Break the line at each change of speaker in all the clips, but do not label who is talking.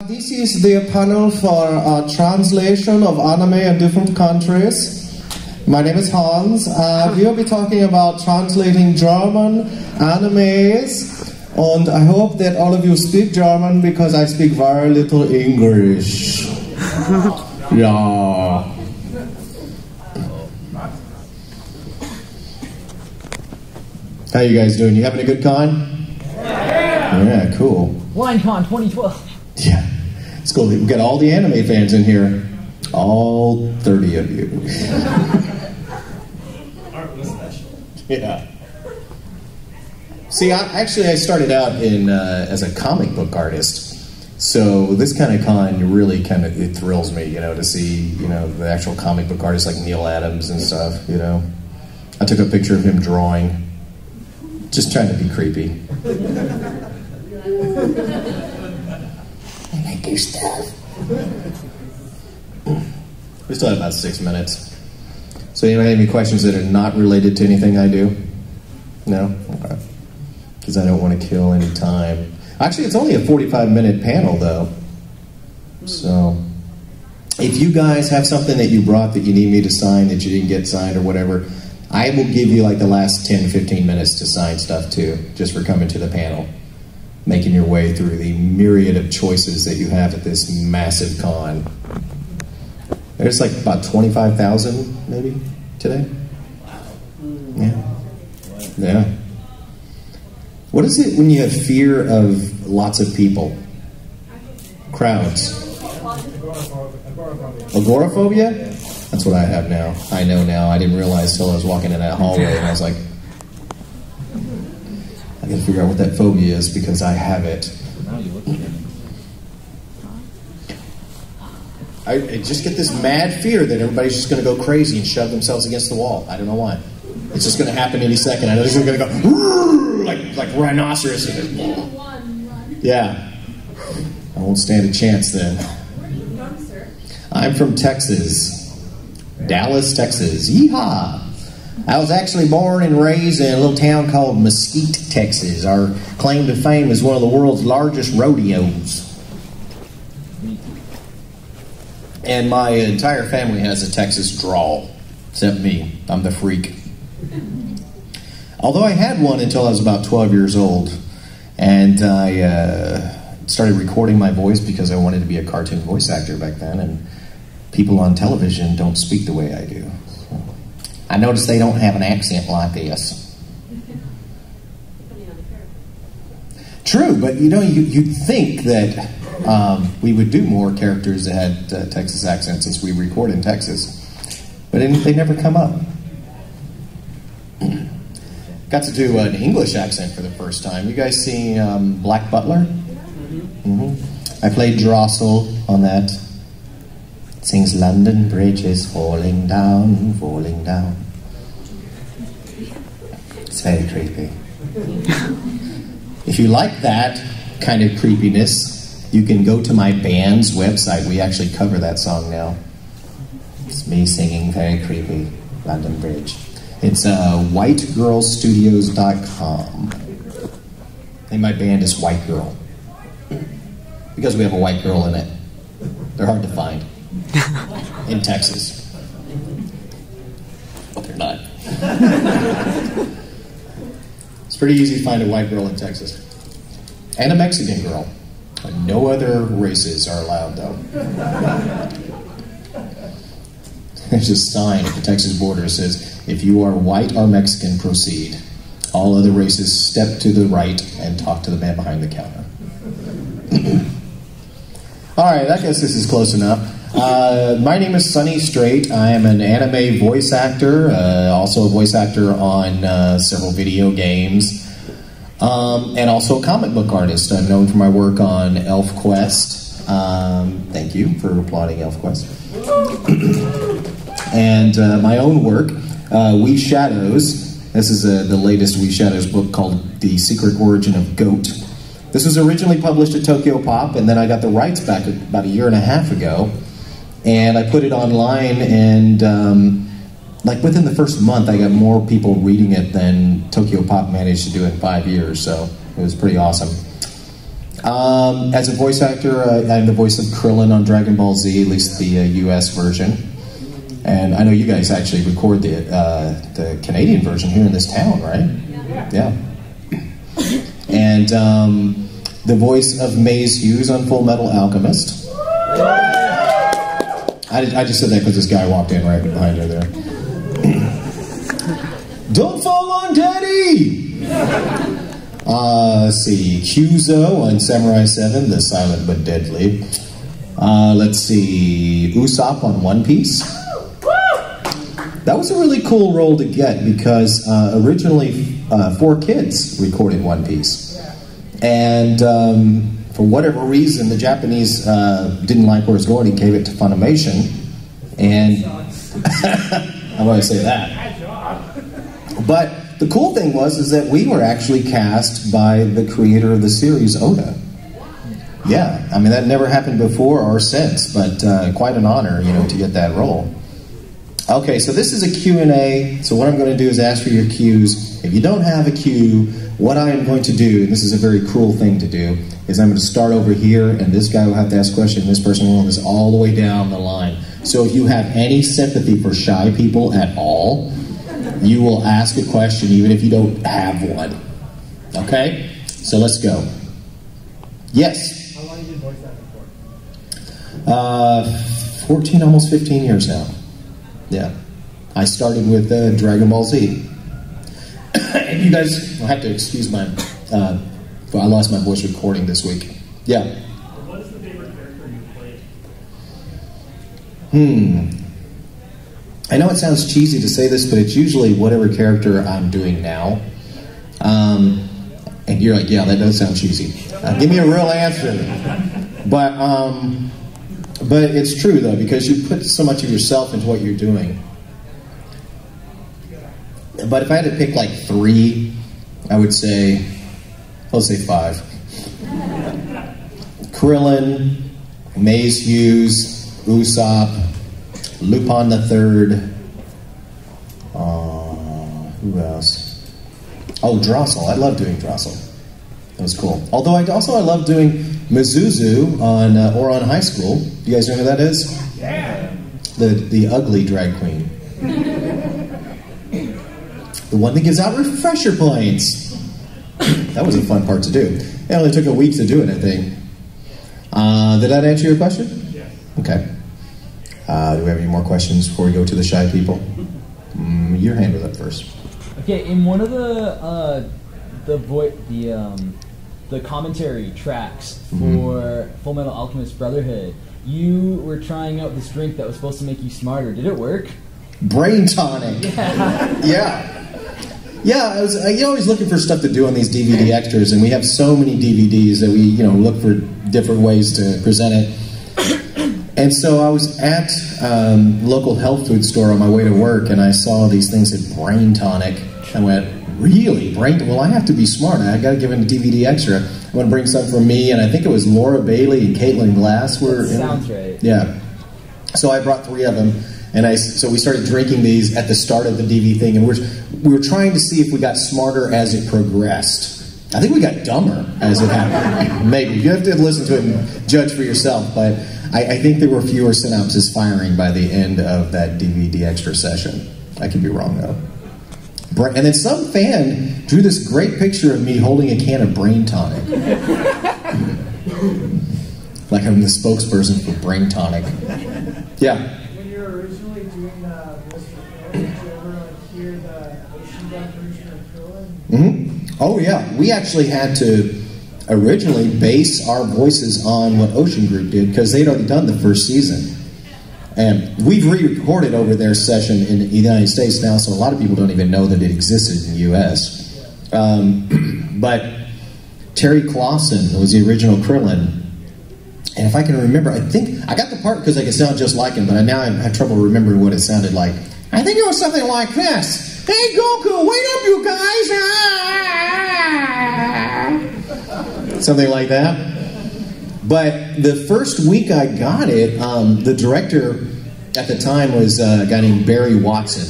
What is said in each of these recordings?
This is the panel for translation of anime in different countries. My name is Hans. We'll be talking about translating German animes, and I hope that all of you speak German because I speak very little English. Yeah. How you guys doing? You having a good con? Yeah, cool.
WineCon 2012.
Yeah, it's cool. We've got all the anime fans in here. All 30 of you.
Aren't we special?
Yeah. See, I started out in as a comic book artist. So this kind of con really it thrills me, to see, the actual comic book artists like Neil Adams and stuff, I took a picture of him drawing. Just trying to be creepy. I like your stuff. We still have about 6 minutes. So anybody have any questions that are not related to anything I do? No? Okay. Because I don't want to kill any time. Actually, it's only a 45-minute panel, though. So if you guys have something that you brought that you need me to sign that you didn't get signed or whatever, I will give you like the last 10, 15 minutes to sign stuff too, just for coming to the panel, making your way through the myriad of choices that you have at this massive con. There's like about 25,000 maybe today. Yeah. Yeah. What is it when you have fear of lots of people? Crowds. Agoraphobia? That's what I have now. I know now. I didn't realize till I was walking in that hallway and I was like, I gotta figure out what that phobia is because I have it. I just get this mad fear that everybody's just gonna go crazy and shove themselves against the wall. I don't know why. It's just gonna happen any second. I know they're gonna go like rhinoceros. Yeah. I won't stand a chance then.
Where are you from, sir?
I'm from Texas. Dallas, Texas. Yeehaw! I was actually born and raised in a little town called Mesquite, Texas. Our claim to fame is one of the world's largest rodeos. And my entire family has a Texas drawl, except me. I'm the freak. Although I had one until I was about 12 years old, and I started recording my voice because I wanted to be a cartoon voice actor back then, and people on television don't speak the way I do. So I noticed they don't have an accent like this. True, but you'd think that we would do more characters that had Texas accents since we record in Texas, but they never come up. Got to do an English accent for the first time. You guys see Black Butler? Mm-hmm. I played Drossel on that. It sings London Bridge is falling down, falling down. It's very creepy. If you like that kind of creepiness, you can go to my band's website. We actually cover that song now. It's me singing very creepy London Bridge. It's whitegirlstudios.com. And my band is White Girl. Because we have a white girl in it. They're hard to find. In Texas. But they're not. It's pretty easy to find a white girl in Texas. And a Mexican girl. No other races are allowed, though. There's a sign at the Texas border that says, if you are white or Mexican, proceed. All other races step to the right and talk to the man behind the counter. All right, I guess this is close enough. My name is Sonny Strait. I am an anime voice actor, also a voice actor on several video games, and also a comic book artist. I'm known for my work on ElfQuest. Thank you for applauding ElfQuest. And my own work, We Shadows. This is the latest We Shadows book called The Secret Origin of Goat. This was originally published at Tokyo Pop, and then I got the rights back about a year and a half ago, and I put it online, and like within the first month, I got more people reading it than Tokyo Pop managed to do in 5 years, so it was pretty awesome. As a voice actor, I'm the voice of Krillin on Dragon Ball Z, at least the US version. And I know you guys actually record the Canadian version here in this town, right? Yeah. And the voice of Maes Hughes on Full Metal Alchemist. I just said that because this guy walked in right behind her there. Don't fall on Daddy! Let's see, Kyuzo on Samurai 7, the silent but deadly. Let's see, Usopp on One Piece. That was a really cool role to get because originally 4 kids recorded One Piece. And for whatever reason, the Japanese didn't like where it was going and gave it to Funimation. And I'm going to say that. But the cool thing was that we were actually cast by the creator of the series, Oda. Yeah, I mean, that never happened before or since, but quite an honor, to get that role. Okay, so this is a Q&A, so what I'm going to do is ask for your cues. If you don't have a cue, what I am going to do, and this is a very cruel thing to do, is I'm going to start over here, and this guy will have to ask a question, this person will, this all the way down the line. So if you have any sympathy for shy people at all, you will ask a question even if you don't have one. Okay? So let's go. Yes?
How long have you been voice acting for?
14, almost 15 years now. Yeah. I started with Dragon Ball Z. And you guys will have to excuse my... I lost my voice recording this week. Yeah.
What is the favorite character you played?
I know it sounds cheesy to say this, but it's usually whatever character I'm doing now. And you're like, yeah, that does sound cheesy. Give me a real answer. But it's true, though, because you put so much of yourself into what you're doing. But if I had to pick like 3, I would say, let's say 5. Krillin, Maes Hughes, Usopp, Lupin the Third. Who else? Oh, Drossel. I love doing Drossel. That was cool. Although I love doing Mizuzu on Ouran High School. You guys know who that is?
Yeah.
The ugly drag queen. The one that gives out refresher points. That was a fun part to do. It only took a week to do it, I think. Did that answer your question?
Yeah.
Okay. Do we have any more questions before we go to the shy people? Your hand was up first.
Okay, in one of the commentary tracks for Full Metal Alchemist Brotherhood, you were trying out this drink that was supposed to make you smarter. Did it work?
Brain tonic. Yeah. Yeah, I was always looking for stuff to do on these DVD extras, and we have so many DVDs that we look for different ways to present it. And so I was at local health food store on my way to work, and I saw these things at Brain Tonic. I went, really? Well, I have to be smart. I got to give it a DVD extra. I'm going to bring some for me, and I think it was Laura Bailey and Caitlin Glass were in.
Sounds right.
Yeah. So I brought 3 of them, and so we started drinking these at the start of the DV thing, and we were trying to see if we got smarter as it progressed. I think we got dumber as it happened. Maybe. You have to listen to it and judge for yourself, but I think there were fewer synapses firing by the end of that DVD extra session. I could be wrong, though. And then some fan drew this great picture of me holding a can of Brain Tonic. Like I'm the spokesperson for Brain Tonic. Yeah?
When you were originally doing Voice for Krillin, did you ever hear the Ocean Dog version of Krillin?
Oh, yeah. We actually had to originally base our voices on what Ocean Group did because they'd already done the first season. And we've re-recorded over their session in the United States now, so a lot of people don't even know that it existed in the U.S. But Terry Clausen was the original Krillin. And if I can remember, I think I got the part because I could sound just like him, but now I have trouble remembering what it sounded like. I think it was something like this. Hey, Goku, wait up, you guys! Something like that. But the first week I got it, the director at the time was a guy named Barry Watson.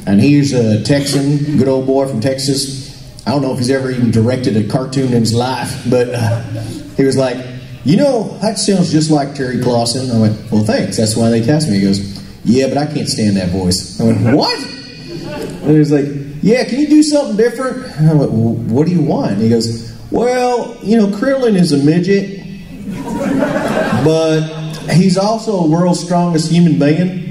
And he's a Texan, good old boy from Texas. I don't know if he's ever even directed a cartoon in his life, but He was like, you know, that sounds just like Terry Clausen. I went, well, thanks. That's why they cast me. He goes, yeah, but I can't stand that voice. I went, what? And he was like, yeah, can you do something different? I went, well, what do you want? And he goes, well, you know, Krillin is a midget, but he's also the world's strongest human being.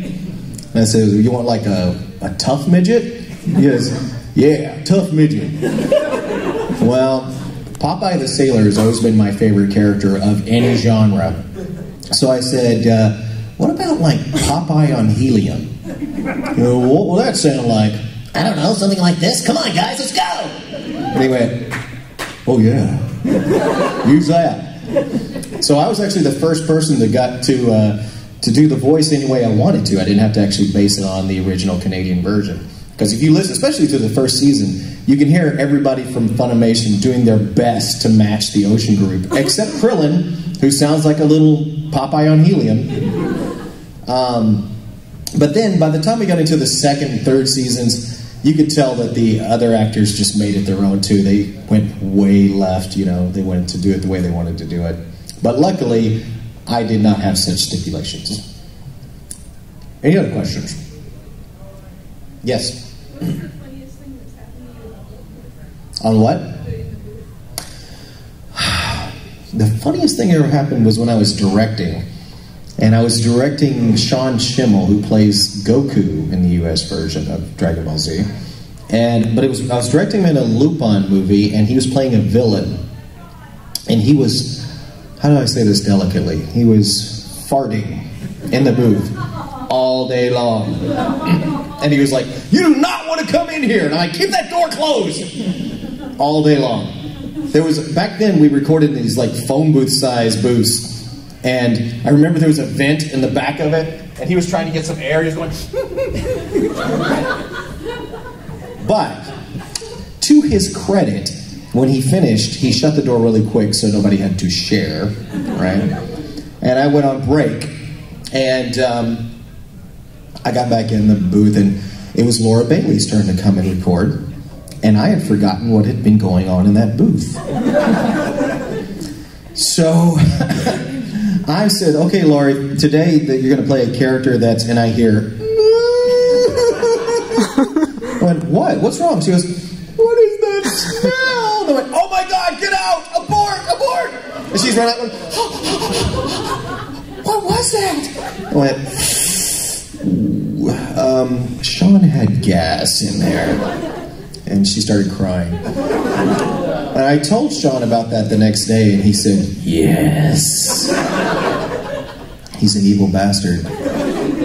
And I said, you want like a tough midget? He goes, yeah, tough midget. Well, Popeye the Sailor has always been my favorite character of any genre. So I said, what about like Popeye on helium? You know, what will that sound like? I don't know, something like this. Come on, guys, let's go. And he went, oh yeah, use that. So I was actually the first person that got to do the voice any way I wanted to. I didn't have to actually base it on the original Canadian version. Because if you listen, especially to the first season, you can hear everybody from Funimation doing their best to match the Ocean group, except Krillin, who sounds like a little Popeye on helium. But then, by the time we got into the second and third seasons, you could tell that the other actors just made it their own too. They went way left, you know, they wanted to do it the way they wanted to do it. But luckily, I did not have such stipulations. Any other questions? Yes?
What's the funniest thing that's happened to you?
On what? The funniest thing that ever happened was when I was directing. And I was directing Sean Schimmel, who plays Goku in the US version of Dragon Ball Z. But I was directing him in a Lupin movie, and he was playing a villain. And he was, how do I say this delicately? He was farting in the booth all day long. And he was like, you do not want to come in here. And I'm like, keep that door closed. All day long. Back then we recorded in these like phone booth size booths. And I remember there was a vent in the back of it, and he was trying to get some air. He was going, but to his credit, when he finished, he shut the door really quick so nobody had to share, right? And I went on break, and I got back in the booth, and it was Laura Bailey's turn to come and record, and I had forgotten what had been going on in that booth. So I said, okay, Laurie, today that you're going to play a character and I hear, I went, what? What's wrong? She goes, what is that smell? And I went, oh my God, get out! Abort! Abort! And she's running out going, what was that? I went, Sean had gas in there. And she started crying. And I told Sean about that the next day, and he said, yes. He's an evil bastard.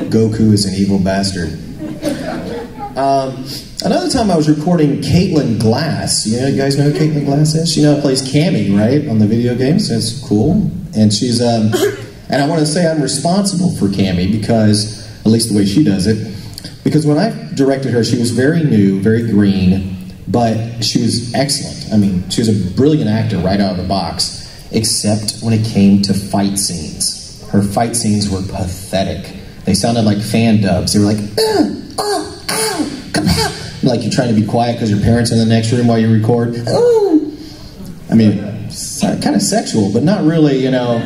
Goku is an evil bastard. Another time I was recording Caitlin Glass. You guys know who Caitlin Glass is? She now plays Cammy, right, on the video games. That's cool. And she's, and I want to say I'm responsible for Cammy because, at least the way she does it, because when I directed her, she was very new, very green, but she was excellent. I mean, she was a brilliant actor right out of the box, except when it came to fight scenes. Her fight scenes were pathetic. They sounded like fan dubs. They were like, oh, ow, come out. Like you're trying to be quiet because your parents are in the next room while you record. Oh. I mean, it's kind of sexual, but not really, you know,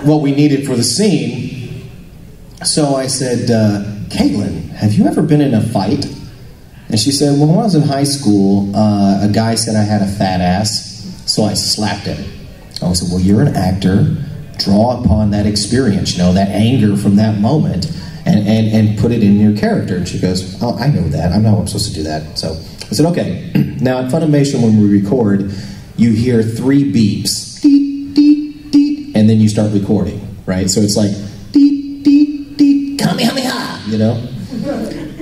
what we needed for the scene. So I said, Caitlin, have you ever been in a fight? And she said, well, when I was in high school, a guy said I had a fat ass, so I slapped him. I said, well, you're an actor. Draw upon that experience, you know, that anger from that moment, and put it in your character. And she goes, oh, I know that. I know I'm supposed to do that. So I said, okay. Now, at Funimation, when we record, you hear 3 beeps, deet, deet, deet, and then you start recording, right? So it's like, deet, deet, deet, kamehameha, you know?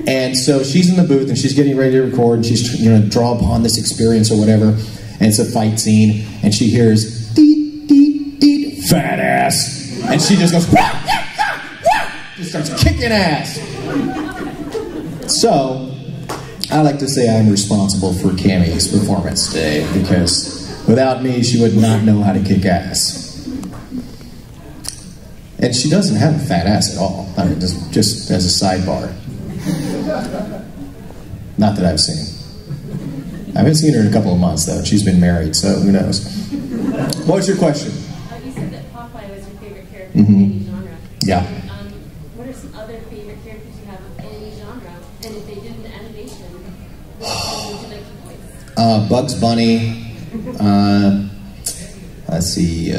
And so she's in the booth, and she's getting ready to record, and she's, you know, draw upon this experience or whatever, and it's a fight scene, and she hears, deet, deet, deet, fat ass, and she just goes, wah, wah, wah, wah, just starts kicking ass. So, I like to say I'm responsible for Cammy's performance today, because without me, she would not know how to kick ass. And she doesn't have a fat ass at all. I mean, just as a sidebar. Not that I've seen. I haven't seen her in a couple of months, though. She's been married, so who knows. What was your question?
any genre.
Yeah.
What are some other favorite characters you have of any genre? And if they did an animation, what would you like to voice?
Bugs Bunny. Let's see,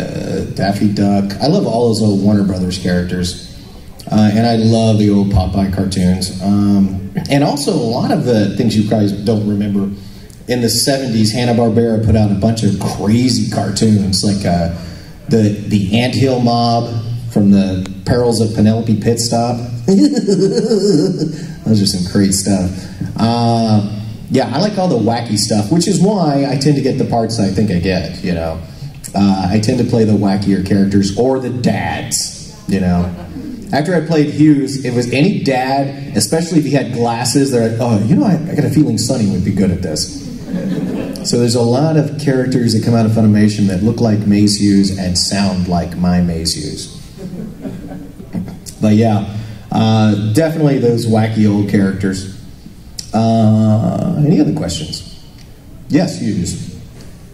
Daffy Duck. I love all those old Warner Brothers characters. And I love the old Popeye cartoons. And also a lot of the things you guys don't remember. In the 70s, Hanna-Barbera put out a bunch of crazy cartoons, like the Anthill Mob from the Perils of Penelope Pitstop. Those are some great stuff. Yeah, I like all the wacky stuff, which is why I tend to get the parts I think I get, you know. I tend to play the wackier characters or the dads, you know. After I played Hughes, it was any dad, especially if he had glasses, they're like, oh, you know, I got a feeling Sonny would be good at this. So there's a lot of characters that come out of Funimation that look like Maes Hughes and sound like my Maes Hughes. But yeah, definitely those wacky old characters. Any other questions? Yes, Hughes.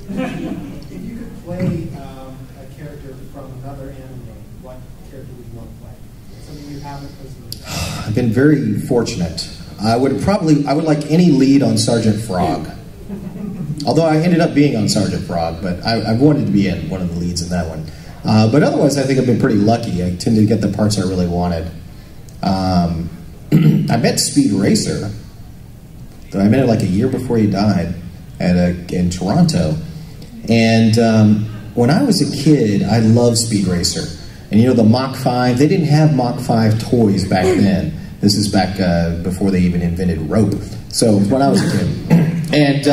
If you could play a character from another anime, what character would you want to play? Something you haven't because
I've been very fortunate. I would like any lead on Sergeant Frog. Although I ended up being on Sergeant Frog, but I wanted to be in one of the leads in that one. But otherwise, I think I've been pretty lucky. I tend to get the parts I really wanted. I met Speed Racer. I met him like a year before he died in Toronto. And when I was a kid, I loved Speed Racer. And you know, the Mach 5, they didn't have Mach 5 toys back then. This is back before they even invented rope. So when I was a kid. And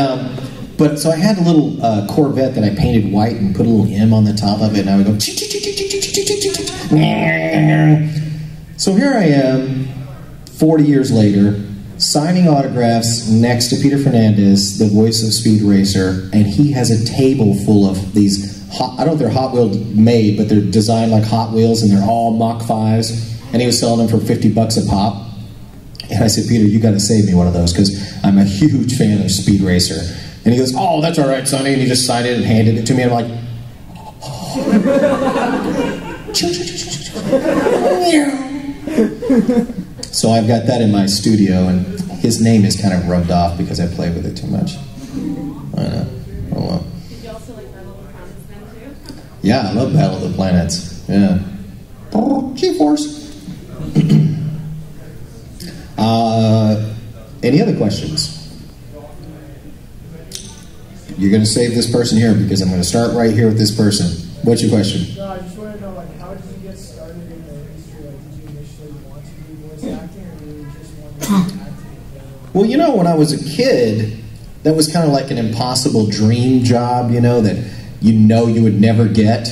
so I had a little Corvette that I painted white and put a little M on the top of it, and I would go. So here I am, 40 years later, signing autographs next to Peter Fernandez, the voice of Speed Racer, and he has a table full of these. I don't know if they're Hot Wheels made, but they're designed like Hot Wheels, and they're all Mach 5s, and he was selling them for $50 a pop. And I said, Peter, you got to save me one of those because I'm a huge fan of Speed Racer. And he goes, oh, that's all right, Sonny. And he just signed it and handed it to me. And I'm like, so I've got that in my studio, and his name is kind of rubbed off because I play with it too much. I know. Oh well.
Did you also like Battle of the Planets then too?
Yeah, I love Battle of the Planets. Yeah. G-Force. Any other questions? You're going to save this person here because I'm going to start right here with this person. What's your question?
No, I just want to know, like, how did you get started in the industry? Like, did you initially want to do voice acting, or did you just want to do acting?
Well, you know, when I was a kid, that was kind of like an impossible dream job, you know, that you would never get.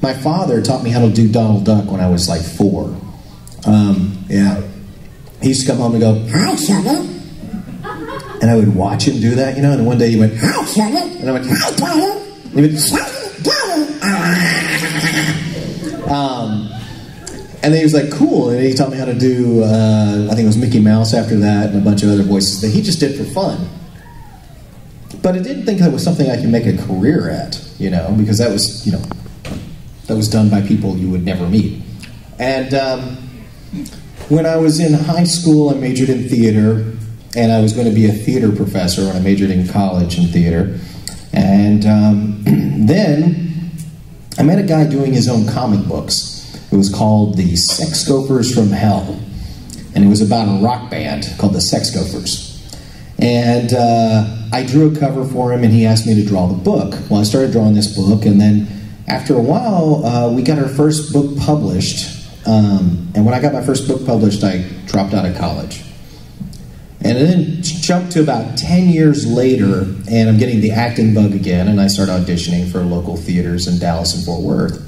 My father taught me how to do Donald Duck when I was like 4. Yeah. He used to come home and go, hi, Sonny. And I would watch him do that, you know, and one day he went, hi, Sonny. And I went, hi, Donald. And he went, and then he was like, cool. And he taught me how to do, I think it was Mickey Mouse after that and a bunch of other voices that he just did for fun. But I didn't think that was something I could make a career at, you know, because that was, you know, that was done by people you would never meet. And when I was in high school, I majored in theater, and I was going to be a theater professor when I majored in college in theater. And then I met a guy doing his own comic books. It was called The Sex Gophers from Hell, and it was about a rock band called the Sex Gophers. And I drew a cover for him, and he asked me to draw the book. Well, I started drawing this book, and then after a while, we got our first book published. And when I got my first book published, I dropped out of college. And then jumped to about 10 years later, and I'm getting the acting bug again, and I start auditioning for local theaters in Dallas and Fort Worth.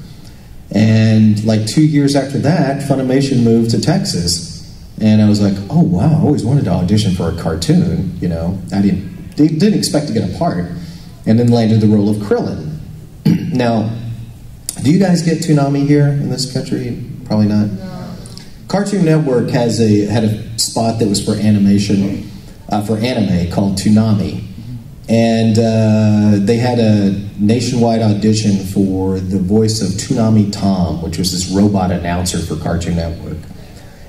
And like 2 years after that, Funimation moved to Texas. And I was like, oh wow, I always wanted to audition for a cartoon, you know. I didn't expect to get a part. And then landed the role of Krillin. Now, do you guys get Toonami here in this country? Probably not.
No.
Cartoon Network had a spot that was for animation, for anime called Toonami. And they had a nationwide audition for the voice of Toonami Tom, which was this robot announcer for Cartoon Network.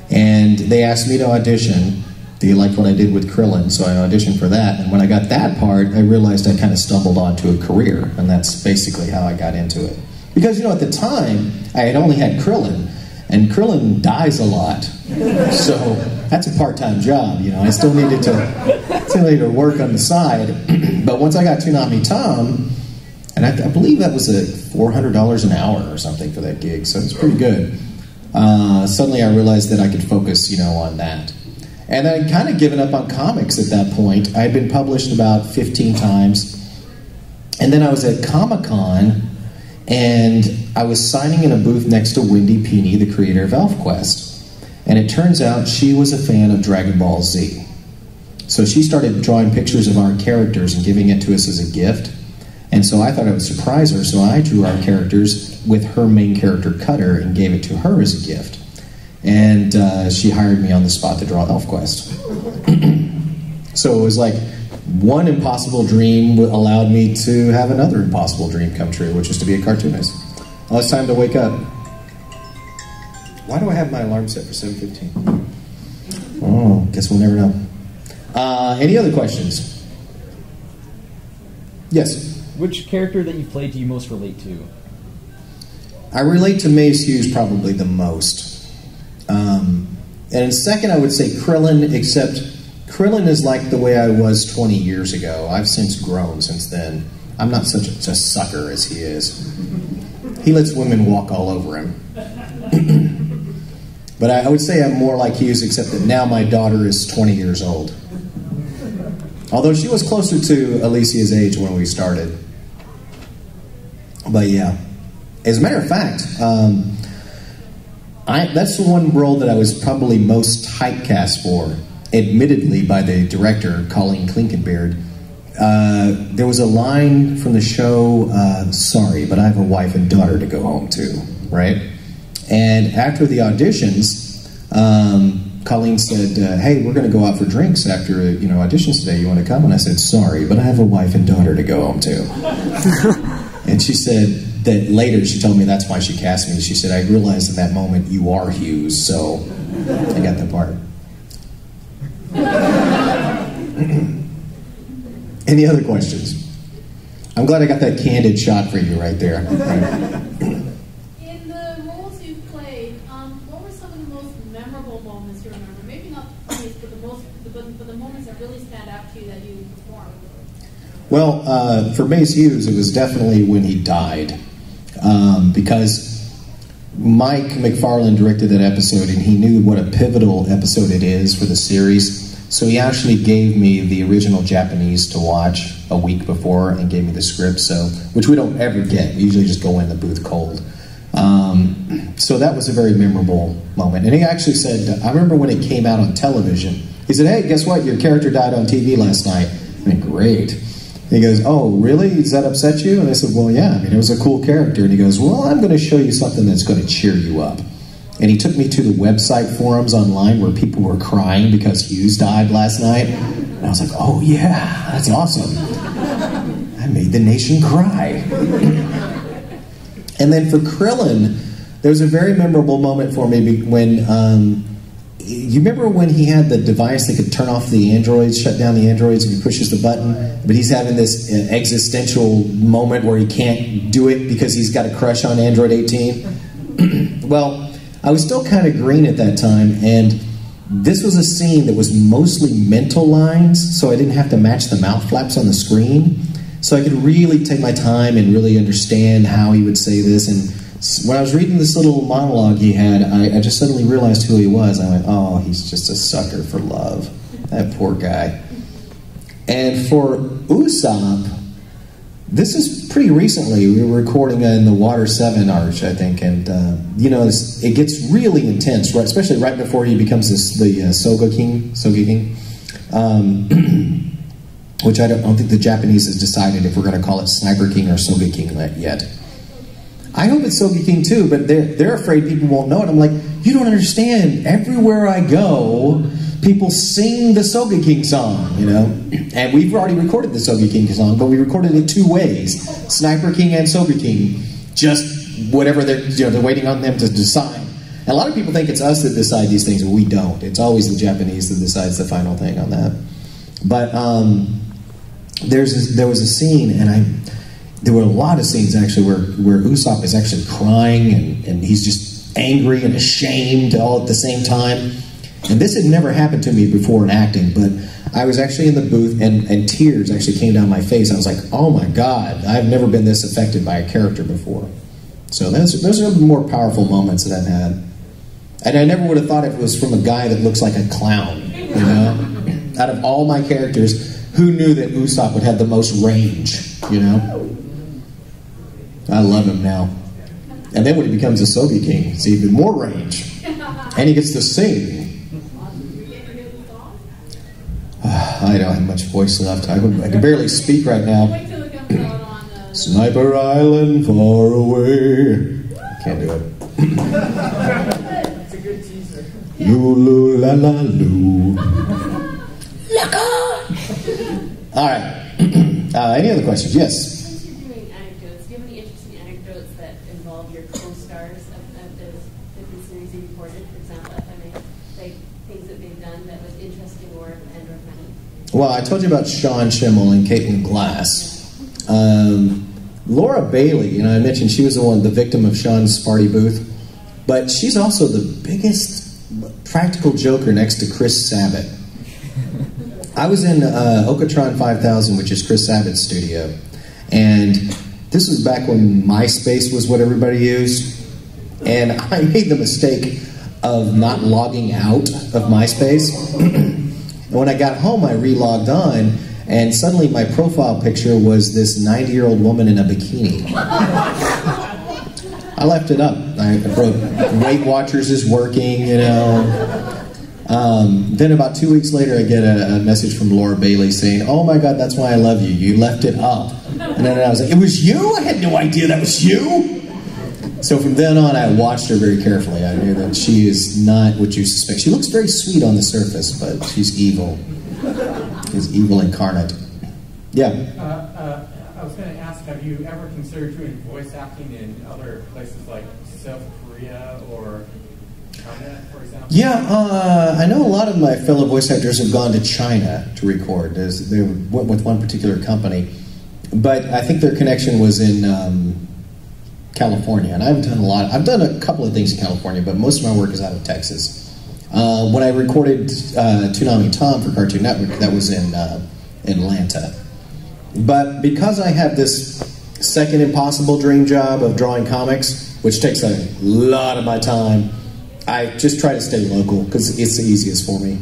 And they asked me to audition. They liked what I did with Krillin, so I auditioned for that. And when I got that part, I realized I kind of stumbled onto a career, and that's basically how I got into it. Because, you know, at the time, I had only had Krillin, and Krillin dies a lot. So that's a part-time job, you know. I still needed to work on the side. But once I got Toonami Tom, and I believe that was $400 an hour or something for that gig, so it's pretty good. Suddenly I realized that I could focus, you know, on that. And I'd kind of given up on comics at that point. I had been published about 15 times. And then I was at Comic-Con, and I was signing in a booth next to Wendy Pini, the creator of ElfQuest. And it turns out she was a fan of Dragon Ball Z. So she started drawing pictures of our characters and giving it to us as a gift. And so I thought I would surprise her, so I drew our characters with her main character, Cutter, and gave it to her as a gift. And she hired me on the spot to draw ElfQuest. So it was like one impossible dream allowed me to have another impossible dream come true, which was to be a cartoonist. Well, it's time to wake up. Why do I have my alarm set for 7:15? Oh, guess we'll never know. Any other questions? Yes?
Which character that you played do you most relate to?
I relate to Maes Hughes probably the most. And second, I would say Krillin, except Krillin is like the way I was 20 years ago. I've since grown since then. I'm not such a sucker as he is. He lets women walk all over him. But I would say I'm more like Hughes, except that now my daughter is 20 years old. Although she was closer to Alicia's age when we started. But yeah. As a matter of fact, that's the one role that I was probably most typecast for, admittedly by the director, Colleen Klinkenbeard. There was a line from the show, sorry, but I have a wife and daughter to go home to, right? And after the auditions, Colleen said, hey, we're going to go out for drinks after auditions today. You want to come? And I said, sorry, but I have a wife and daughter to go home to. And she said that later, she told me that's why she cast me. She said, I realized in that moment you are Hughes, so I got the part. Any other questions? I'm glad I got that candid shot for you right there.
In the roles you've played, what were some of the most memorable moments you remember? Maybe not the funniest, but the moments that really stand out to you that you performed.
Well, for Maes Hughes, it was definitely when he died. Because Mike McFarlane directed that episode, and he knew what a pivotal episode it is for the series. So he actually gave me the original Japanese to watch a week before and gave me the script, which we don't ever get. We usually just go in the booth cold. So that was a very memorable moment. And he actually said, I remember when it came out on television, he said, hey, guess what? Your character died on TV last night. I mean, great. And he goes, oh, really? Does that upset you? And I said, well, yeah. I mean, it was a cool character. And he goes, well, I'm going to show you something that's going to cheer you up. And he took me to the website forums online where people were crying because Hughes died last night. And I was like, oh, yeah, that's awesome. I made the nation cry. And then for Krillin, there was a very memorable moment for me when, you remember when he had the device that could turn off the androids, shut down the androids if he pushes the button? But he's having this existential moment where he can't do it because he's got a crush on Android 18. Well, I was still kind of green at that time, and this was a scene that was mostly mental lines, so I didn't have to match the mouth flaps on the screen. So I could really take my time and really understand how he would say this. And when I was reading this little monologue he had, I just suddenly realized who he was. I went, oh, he's just a sucker for love. That poor guy. And for Usopp, this is pretty recently. We were recording in the Water 7 arch, I think, and it gets really intense, right? Especially right before he becomes the Soga King, which I don't think the Japanese has decided if we're going to call it Sniper King or Soga King yet. I hope it's Soga King too, but they're afraid people won't know it. I'm like, you don't understand. Everywhere I go, people sing the Sogeking song, you know, and we've already recorded the Sogeking song, but we recorded it 2 ways: Sniper King and Sogeking. Just whatever they're waiting on them to decide. And a lot of people think it's us that decide these things, but we don't. It's always the Japanese that decides the final thing on that. But there was a scene, and there were a lot of scenes actually where Usopp is actually crying and he's just angry and ashamed all at the same time. And this had never happened to me before in acting, but I was actually in the booth and tears actually came down my face. I was like, oh my God, I've never been this affected by a character before. So those are the more powerful moments that I've had. And I never would have thought it was from a guy that looks like a clown, you know? Out of all my characters, who knew that Usopp would have the most range, you know? I love him now. And then when he becomes a Sogeking, it's even more range. And he gets to sing. I don't have much voice left. I can barely speak right now. Sniper Island, far away. Can't do it.
It's a good teaser.
Lulu la la loo. All right. Any other questions? Yes.
Since you're doing anecdotes, do you have any interesting anecdotes that involve your co-stars of the different series you recorded? For example, if I may, like things that they've done that was interesting or funny.
Well, I told you about Sean Schimmel and Caitlin Glass. Laura Bailey, you know, I mentioned she was the victim of Sean's party booth, but she's also the biggest practical joker next to Chris Sabat. I was in Okatron 5000, which is Chris Sabat's studio, and this was back when MySpace was what everybody used, and I made the mistake of not logging out of MySpace. And when I got home, I re-logged on, and suddenly my profile picture was this 90-year-old woman in a bikini. I left it up. I wrote, Weight Watchers is working, you know. Then about 2 weeks later, I get a message from Laura Bailey saying, oh my God, that's why I love you. You left it up. And then I was like, it was you? I had no idea that was you. So from then on, I watched her very carefully. I knew that she is not what you suspect. She looks very sweet on the surface, but she's evil. She's evil incarnate. Yeah?
I was going to ask, have you ever considered doing voice acting in other places like South Korea or China, for example?
Yeah, I know a lot of my fellow voice actors have gone to China to record. They went with one particular company. But I think their connection was in California, and I haven't done a lot. I've done a couple of things in California, but most of my work is out of Texas. When I recorded Toonami Tom for Cartoon Network, that was in Atlanta. But because I have this second impossible dream job of drawing comics, which takes a lot of my time, I just try to stay local because it's the easiest for me.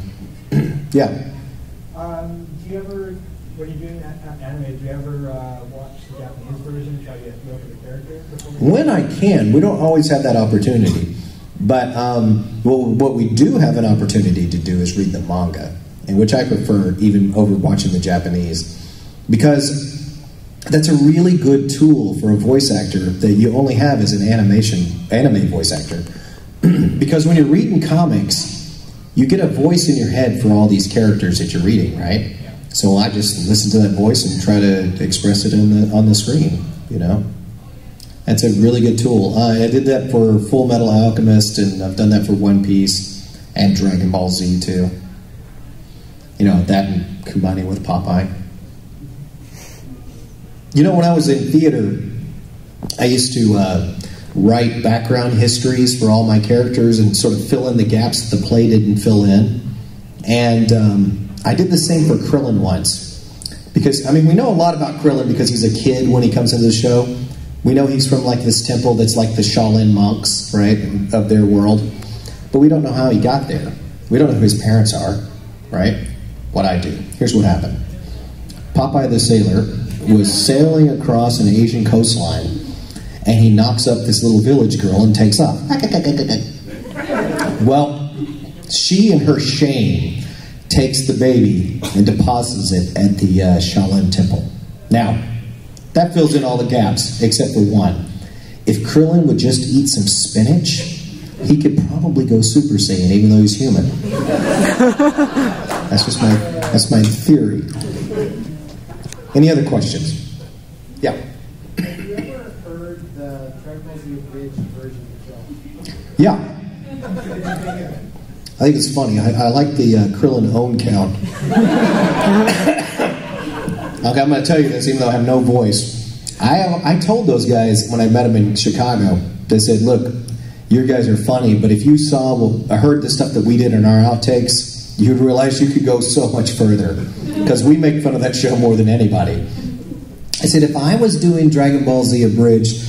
Yeah.
Do you ever, when you're doing anime, do you ever watch the Japanese version and try to get to know the character?
When I can. We don't always have that opportunity. But what we do have an opportunity to do is read the manga, and which I prefer even over watching the Japanese, because that's a really good tool for a voice actor that you only have as an anime voice actor. Because when you're reading comics, you get a voice in your head for all these characters that you're reading, right? So I just listen to that voice and try to express it on the screen, you know? That's a really good tool. I did that for Full Metal Alchemist, and I've done that for One Piece and Dragon Ball Z too. You know, that and combining with Popeye. You know, when I was in theater, I used to write background histories for all my characters and sort of fill in the gaps that the play didn't fill in. And I did the same for Krillin once. Because, I mean, we know a lot about Krillin because he's a kid when he comes into the show. We know he's from like this temple that's like the Shaolin monks, right, of their world. But we don't know how he got there. We don't know who his parents are, right? What I do. Here's what happened. Popeye the Sailor was sailing across an Asian coastline, and he knocks up this little village girl and takes off. Well, she in her shame takes the baby and deposits it at the Shaolin temple. Now, that fills in all the gaps, except for one. If Krillin would just eat some spinach, he could probably go Super Saiyan even though he's human. That's my theory. Any other questions? Yeah.
Have you ever heard the Dragon Ball Z abridged version of the film?
Yeah. I think it's funny. I like the Krillin own count. Okay, I'm going to tell you this, even though I have no voice. I told those guys when I met them in Chicago, they said, look, you guys are funny, but if you heard the stuff that we did in our outtakes, you'd realize you could go so much further. Because we make fun of that show more than anybody. I said, if I was doing Dragon Ball Z abridged,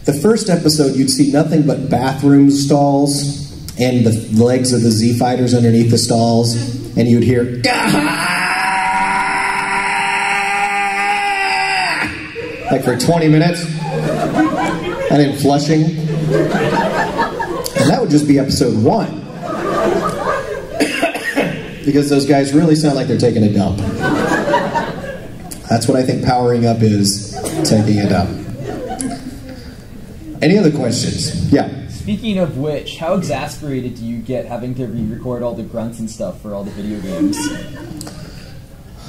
the first episode you'd see nothing but bathroom stalls and the legs of the Z fighters underneath the stalls, and you'd hear like for 20 minutes, and then flushing, and that would just be episode 1, because those guys really sound like they're taking a dump. That's what I think powering up is, taking a dump. Any other questions? Yeah.
Speaking of which, how exasperated do you get having to re-record all the grunts and stuff for all the video games?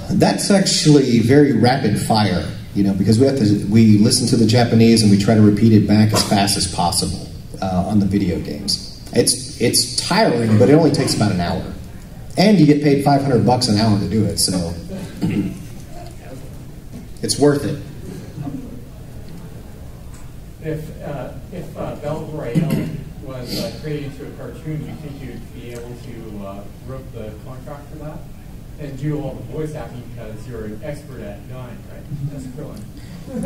That's actually very rapid fire, because we listen to the Japanese and we try to repeat it back as fast as possible on the video games. It's tiring, but it only takes about an hour, and you get paid $500 an hour to do it, so it's worth it.
If Battle Royale was created into a cartoon, do you think you'd be able to rope the contract for that and do all the voice acting because you're an expert at dying, right? That's Krillin.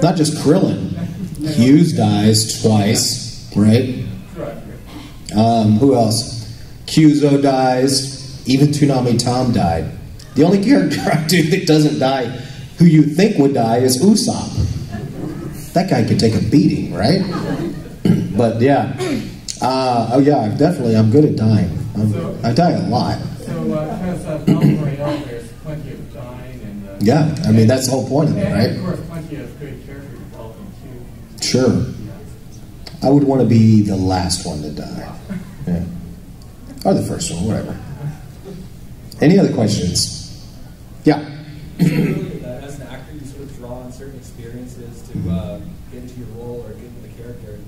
Not just Krillin. Hughes dies twice, right?
Right.
Who else? Kyuzo dies. Even Toonami Tom died. The only character I do that doesn't die, who you think would die, is Usopp. That guy could take a beating, right? But yeah. I'm good at dying. I die a lot.
So, because Battle Royale, there's plenty of dying and...
yeah, I mean, that's the whole point of it, right?
And of course, plenty of good character development, too.
Sure. I would want to be the last one to die. Yeah. Or the first one, whatever. Any other questions? Yeah.
As an actor, you sort of draw on certain experiences to get into your role or get into the character.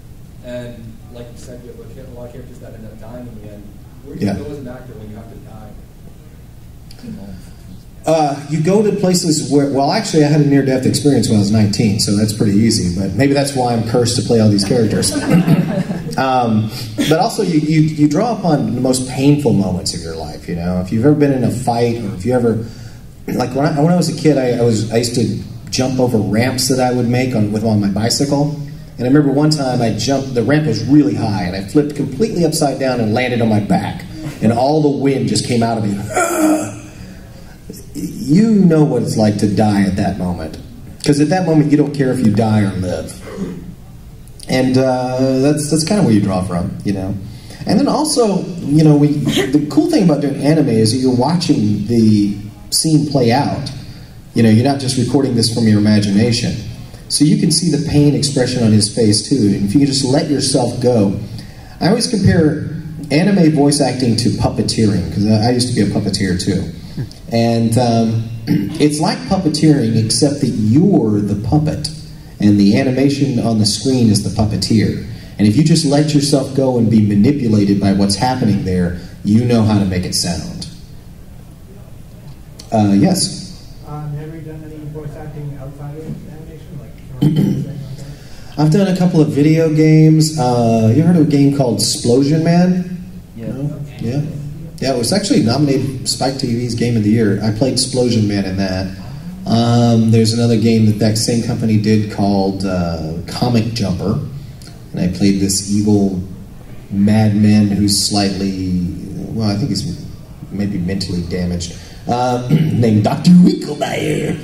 And like you said, you have a lot of characters that end up dying in the end. Where do you go as an actor when you have to die?
You go to places where, well, actually, I had a near-death experience when I was 19, so that's pretty easy. But maybe that's why I'm cursed to play all these characters. But also, you draw upon the most painful moments of your life. If you've ever been in a fight, or if you ever, like when I was a kid, I used to jump over ramps that I would make on my bicycle. And I remember one time I jumped, the ramp was really high, and I flipped completely upside down and landed on my back. And all the wind just came out of me. You know what it's like to die at that moment. Because at that moment, you don't care if you die or live. And that's kind of where you draw from, And then also, the cool thing about doing anime is that you're watching the scene play out. You're not just recording this from your imagination. So you can see the pain expression on his face, too. And if you can just let yourself go. I always compare anime voice acting to puppeteering, because I used to be a puppeteer, too. And it's like puppeteering, except that you're the puppet, and the animation on the screen is the puppeteer. And if you just let yourself go and be manipulated by what's happening there, you know how to make it sound. Yes?
Have you done any voice acting outside of animation?
I've done a couple of video games. You heard of a game called Splosion Man?
Yeah.
No? Yeah? Yeah, it was actually nominated Spike TV's Game of the Year. I played Splosion Man in that. There's another game that same company did called Comic Jumper. And I played this evil madman who's slightly, well, I think he's maybe mentally damaged, named Dr. Winklemeyer.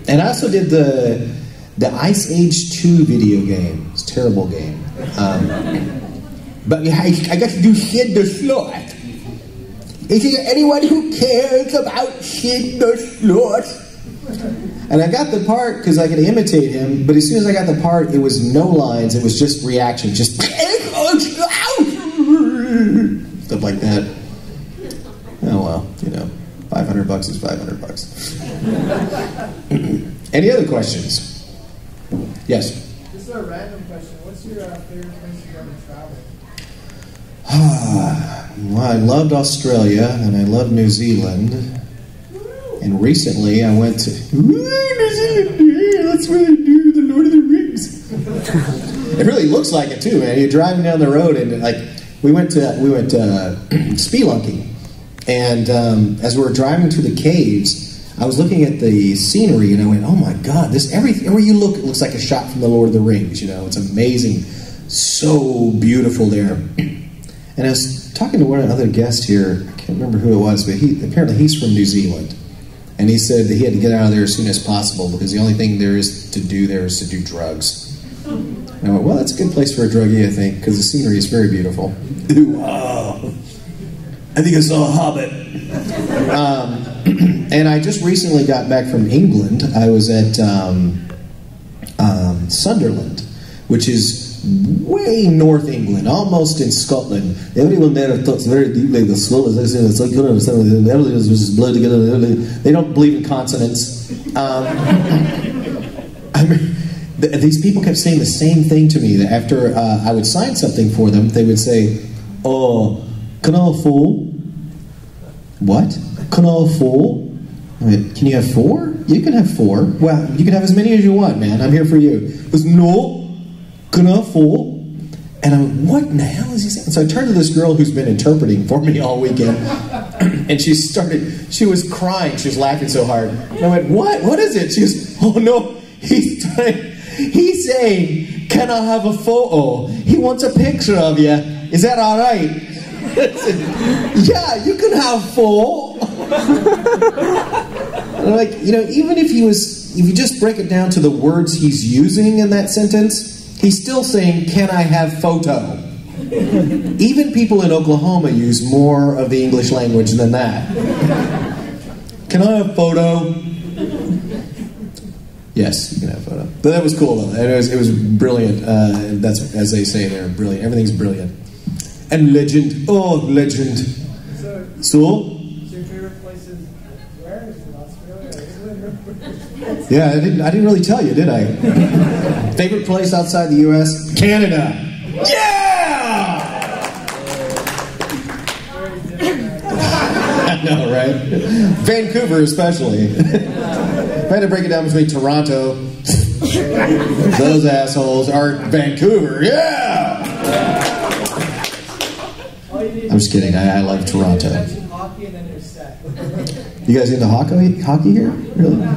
And I also did the Ice Age 2 video game. It's a terrible game. But I got to do Sid the Sloth. Is there anyone who cares about Sid the Sloth? And I got the part because I could imitate him, but as soon as I got the part, it was no lines, it was just reaction, just... stuff like that. Oh well, you know, $500 is $500. Any other questions? Yes.
This is a random question. What's your favorite place you've ever traveled?
Well, I loved Australia and I loved New Zealand. And recently I went to New Zealand. Yeah, that's where they do the Lord of the Rings. It really looks like it too, man. You're driving down the road and like we went spelunking, and as we were driving through the caves, I was looking at the scenery and I went, "Oh my God! Everywhere you look, it looks like a shot from the Lord of the Rings." You know, it's amazing, so beautiful there. And I was talking to one other guest here. I can't remember who it was, but apparently he's from New Zealand. And he said that he had to get out of there as soon as possible because the only thing there is to do drugs. And I went, well, that's a good place for a druggie, I think, because the scenery is very beautiful. Wow. I think I saw a hobbit. And I just recently got back from England. I was at Sunderland, which is way north England, almost in Scotland. Everyone there talks very deeply. The slow as I say, it's like you don't understand. Everything is just blurred together. They don't believe in consonants. These people kept saying the same thing to me. That after I would sign something for them, they would say, "Oh, can I have 4? What? Can I have 4? I mean, can you have 4? You can have 4. Well, you can have as many as you want, man. I'm here for you." He goes, "No. Can I have 4? And I went, what in the hell is he saying? So I turned to this girl who's been interpreting for me all weekend, and she was crying. She was laughing so hard. And I went, what is it? She goes, oh no, he's saying, can I have a photo? He wants a picture of you. Is that all right? I said, yeah, you can have 4. And I'm like, you know, even if you just break it down to the words he's using in that sentence, he's still saying, can I have photo? Even people in Oklahoma use more of the English language than that. Can I have photo? Yes, you can have photo. But that was cool, though. It was brilliant. That's, as they say there, brilliant. Everything's brilliant. And legend. Oh, legend. So
your favorite place is where? Is it Australia or England?
Yeah, I didn't really tell you, did I? Favorite place outside the U.S.? Canada. Yeah! I know, right? Vancouver, especially. If I had to break it down between Toronto, those assholes, are Vancouver. Yeah! I'm just kidding. I love Toronto.
Hockey and then you're set.
You guys into hockey here? Really?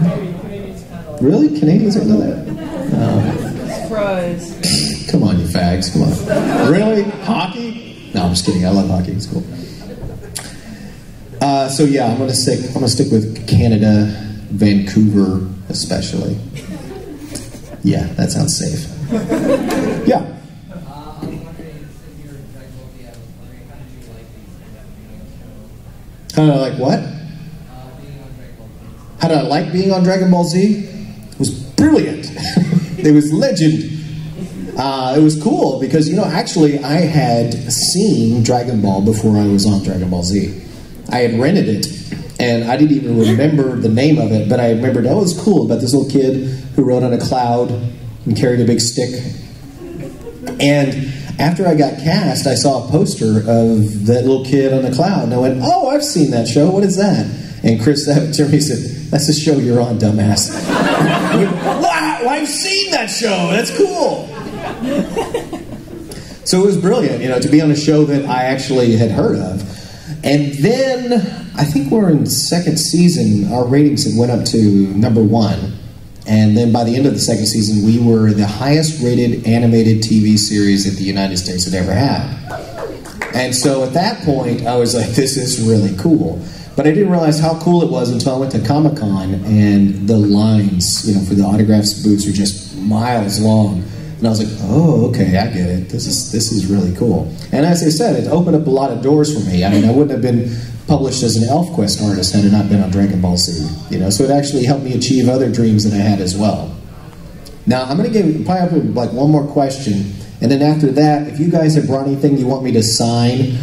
Really? Canadians are into that?
Surprise.
Come on, you fags. Come on. Really? Hockey? No, I'm just kidding. I love hockey. It's cool. So yeah, I'm gonna stick with Canada, Vancouver, especially. Yeah, that sounds safe. Yeah. How did I like what? How did I like being on Dragon Ball Z? It was brilliant. It was legend. It was cool because, you know, actually I had seen Dragon Ball before I was on Dragon Ball Z. I had rented it, and I didn't even remember the name of it, but I remembered, oh, it was cool about this little kid who rode on a cloud and carried a big stick. And after I got cast, I saw a poster of that little kid on the cloud, and I went, oh, I've seen that show. What is that? And Chris said to me, he said, that's the show you're on, dumbass. I went, wow, I've seen that show. That's cool. So it was brilliant, you know, to be on a show that I actually had heard of. And then, I think we're in second season, our ratings had went up to #1. And then by the end of the second season, we were the highest rated animated TV series that the United States had ever had. And so at that point, I was like, this is really cool. But I didn't realize how cool it was until I went to Comic-Con, and the lines, you know, for the autographs booths were just miles long. And I was like, oh, okay, I get it. This is really cool. And as I said, it opened up a lot of doors for me. I mean, I wouldn't have been published as an ElfQuest artist had it not been on Dragon Ball Z. You know, so it actually helped me achieve other dreams that I had as well. Now, I'm going to give probably like one more question, And then after that, if you guys have brought anything you want me to sign,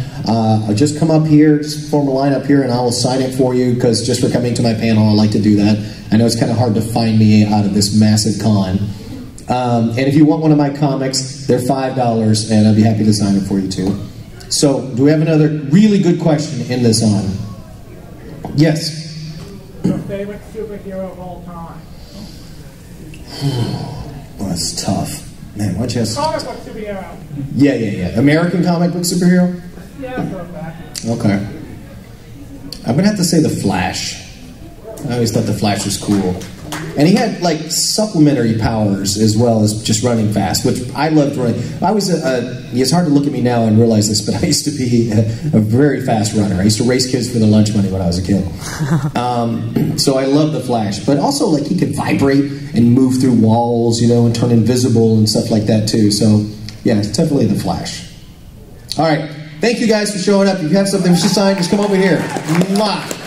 just come up here, just form a line up here, and I will sign it for you, because just for coming to my panel, I like to do that. I know it's kind of hard to find me out of this massive con. And if you want one of my comics, they're $5, and I'd be happy to sign it for you too. So, do we have another really good question in this on? Yes?
Your favorite superhero of all time?
Well, that's tough. Man, why'd you ask?
Comic book superhero.
Yeah. American comic book superhero?
Yeah, for a fact.
Okay. I'm gonna have to say the Flash. I always thought the Flash was cool. And he had like supplementary powers as well as just running fast, which I loved running. I was it's hard to look at me now and realize this, but I used to be a very fast runner. I used to race kids for the lunch money when I was a kid. So I love the Flash, but also like he could vibrate and move through walls, you know, and turn invisible and stuff like that too. So yeah, it's definitely the Flash. All right, thank you guys for showing up. If you have something to sign, just come over here. Mwah.